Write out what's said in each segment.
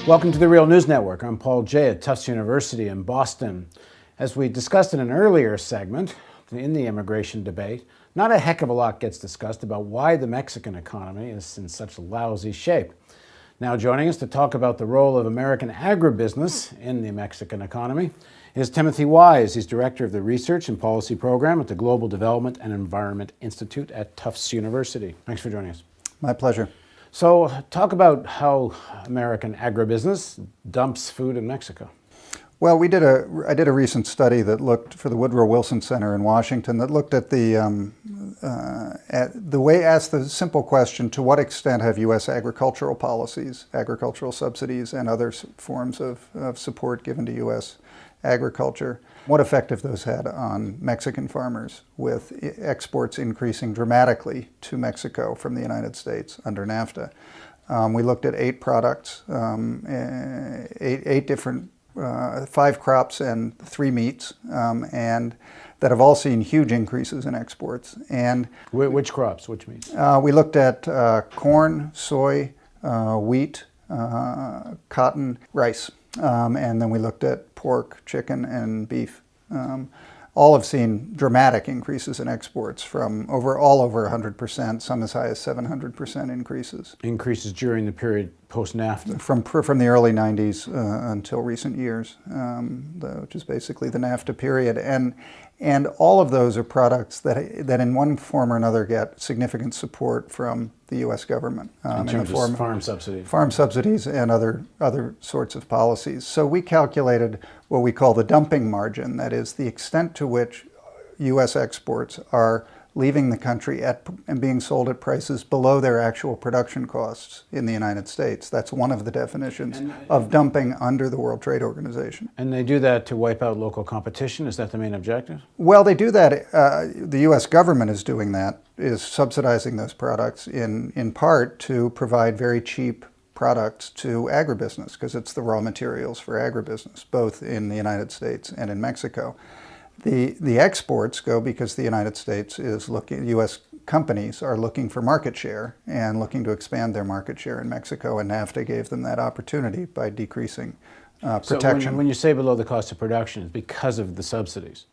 Welcome to the Real News Network. I'm Paul Jay at Tufts University in Boston. As we discussed in an earlier segment in the immigration debate, not a heck of a lot gets discussed about why the Mexican economy is in such lousy shape. Now joining us to talk about the role of American agribusiness in the Mexican economy is Timothy Wise. He's Director of the Research and Policy Program at the Global Development and Environment Institute at Tufts University. Thanks for joining us. My pleasure. So talk about how American agribusiness dumps food in Mexico. Well, I did a recent study that looked for the Woodrow Wilson Center in Washington that looked at asked the simple question: to what extent have U.S. agricultural policies, agricultural subsidies, and other forms of support given to U.S. agriculture, what effect have those had on Mexican farmers, with exports increasing dramatically to Mexico from the United States under NAFTA? We looked at 8 products, 8 different 5 crops and 3 meats, and that have all seen huge increases in exports. And which crops, which meats? We looked at corn, soy, wheat, cotton, rice, and then we looked at pork, chicken, and beef. All have seen dramatic increases in exports from all over 100%, some as high as 700% increases. Increases during the period post-NAFTA? From the early 90s until recent years, which is basically the NAFTA period. And all of those are products that in one form or another get significant support from the U.S. government. In terms of farm subsidies? Farm subsidies and other sorts of policies. So we calculated what we call the dumping margin, that is the extent to which U.S. exports are leaving the country and being sold at prices below their actual production costs in the United States. That's one of the definitions of dumping under the World Trade Organization. And they do that to wipe out local competition? Is that the main objective? Well, they do that. The U.S. government is doing that, is subsidizing those products in part to provide very cheap products to agribusiness, because it's the raw materials for agribusiness, both in the United States and in Mexico. The exports go because the United States is looking, U.S. companies are looking for market share and looking to expand their market share in Mexico, and NAFTA gave them that opportunity by decreasing protection. So when you say below the cost of production, it's because of the subsidies?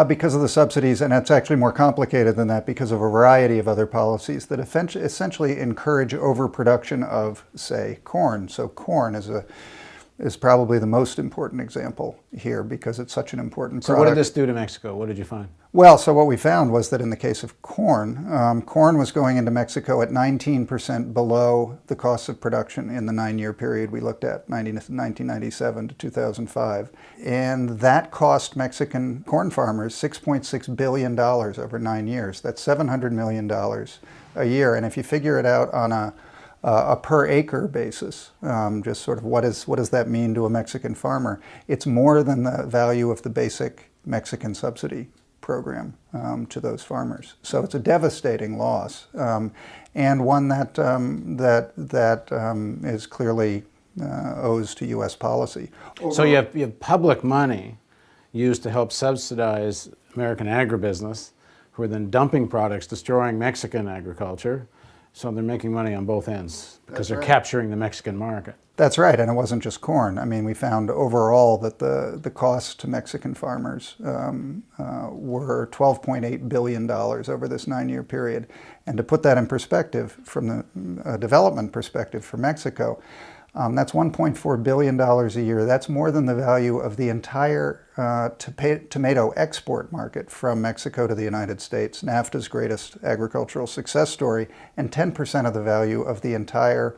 Because of the subsidies, and it's actually more complicated than that, because of a variety of other policies that essentially encourage overproduction of, say, corn. So corn is probably the most important example here because it's such an important product. So what did this do to Mexico? What did you find? Well, so what we found was that in the case of corn, corn was going into Mexico at 19% below the cost of production in the 9-year period we looked at, 1997 to 2005. And that cost Mexican corn farmers $6.6 billion over 9 years. That's $700 million a year. And if you figure it out on a per acre basis, just sort of what does that mean to a Mexican farmer? It's more than the value of the basic Mexican subsidy program to those farmers. So it's a devastating loss, and one that is clearly owes to U.S. policy. So you have public money used to help subsidize American agribusiness, who are then dumping products, destroying Mexican agriculture. So they're making money on both ends because they're capturing the Mexican market. That's right, and it wasn't just corn. I mean, we found overall that the costs to Mexican farmers were $12.8 billion over this 9-year period. And to put that in perspective, from the development perspective for Mexico, that's $1.4 billion a year. That's more than the value of the entire tomato export market from Mexico to the United States, NAFTA's greatest agricultural success story, and 10% of the value of the entire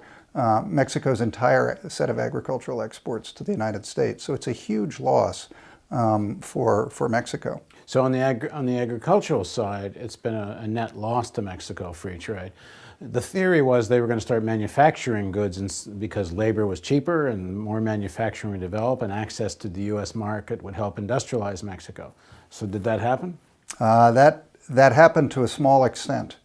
Mexico's entire set of agricultural exports to the United States. So it's a huge loss for Mexico. So on the agricultural side, it's been a net loss to Mexico, free trade. The theory was they were going to start manufacturing goods because labor was cheaper and more manufacturing would develop, and access to the U.S. market would help industrialize Mexico. So did that happen? That happened to a small extent.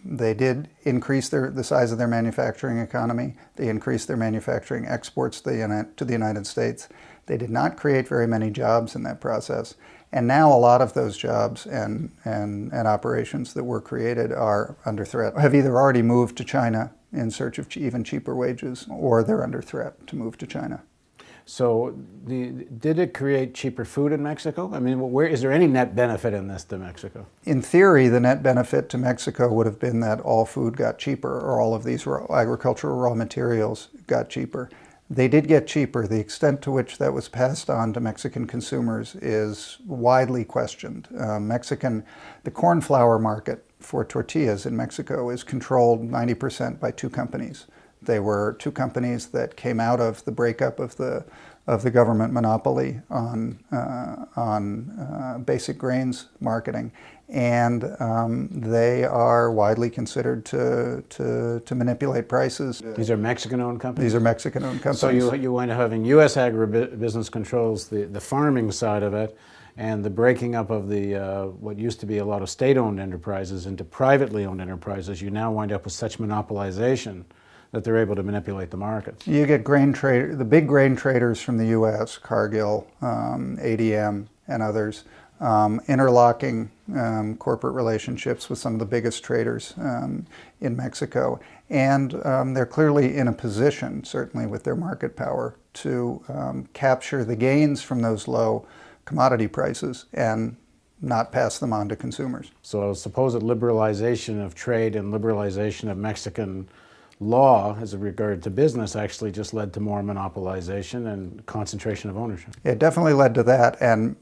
They did increase the size of their manufacturing economy. They increased their manufacturing exports to the United States. They did not create very many jobs in that process. And now a lot of those jobs and operations that were created are under threat, have either already moved to China in search of even cheaper wages, or they're under threat to move to China. So did it create cheaper food in Mexico? I mean, is there any net benefit in this to Mexico? In theory, the net benefit to Mexico would have been that all food got cheaper, or all of these agricultural raw materials got cheaper. They did get cheaper. The extent to which that was passed on to Mexican consumers is widely questioned. The corn flour market for tortillas in Mexico is controlled 90% by two companies. They were two companies that came out of the breakup of the government monopoly on basic grains marketing, and they are widely considered to manipulate prices. These are Mexican-owned companies? These are Mexican-owned companies. So you wind up having U.S. agribusiness controls the farming side of it, and the breaking up of the what used to be a lot of state-owned enterprises into privately owned enterprises. You now wind up with such monopolization that they're able to manipulate the markets. You get the big grain traders from the U.S., Cargill, ADM, and others, interlocking corporate relationships with some of the biggest traders in Mexico. And they're clearly in a position, certainly with their market power, to capture the gains from those low commodity prices and not pass them on to consumers. So supposed liberalization of trade and liberalization of Mexican law as regard to business actually just led to more monopolization and concentration of ownership. It definitely led to that, and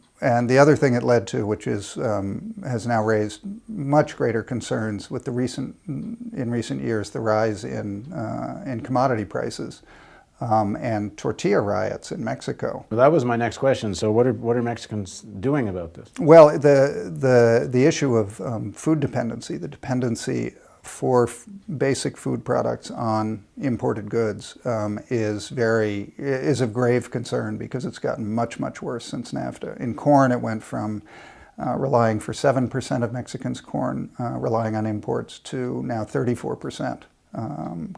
the other thing it led to, which is has now raised much greater concerns with in recent years, the rise in commodity prices and tortilla riots in Mexico. Well, that was my next question. So what are Mexicans doing about this? Well, the issue of food dependency, the dependency for basic food products on imported goods is of grave concern, because it's gotten much worse since NAFTA. In corn, it went from relying for 7% of Mexicans' corn relying on imports to now 34%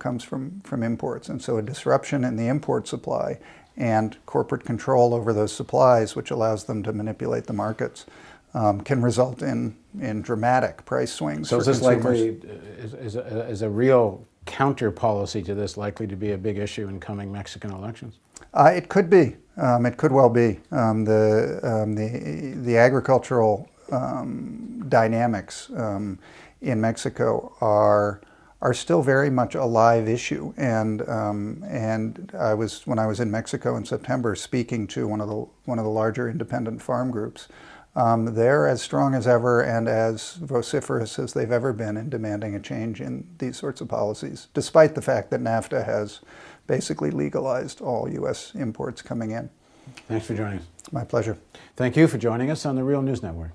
comes from imports. And so a disruption in the import supply and corporate control over those supplies, which allows them to manipulate the markets, can result in dramatic price swings. So for is this consumers. likely, is a real counter policy to this likely to be a big issue in coming Mexican elections? It could be. It could well be. The agricultural dynamics in Mexico are still very much a live issue, and when I was in Mexico in September speaking to one of the larger independent farm groups. They're as strong as ever and as vociferous as they've ever been in demanding a change in these sorts of policies, despite the fact that NAFTA has basically legalized all U.S. imports coming in. Thanks for joining us. My pleasure. Thank you for joining us on the Real News Network.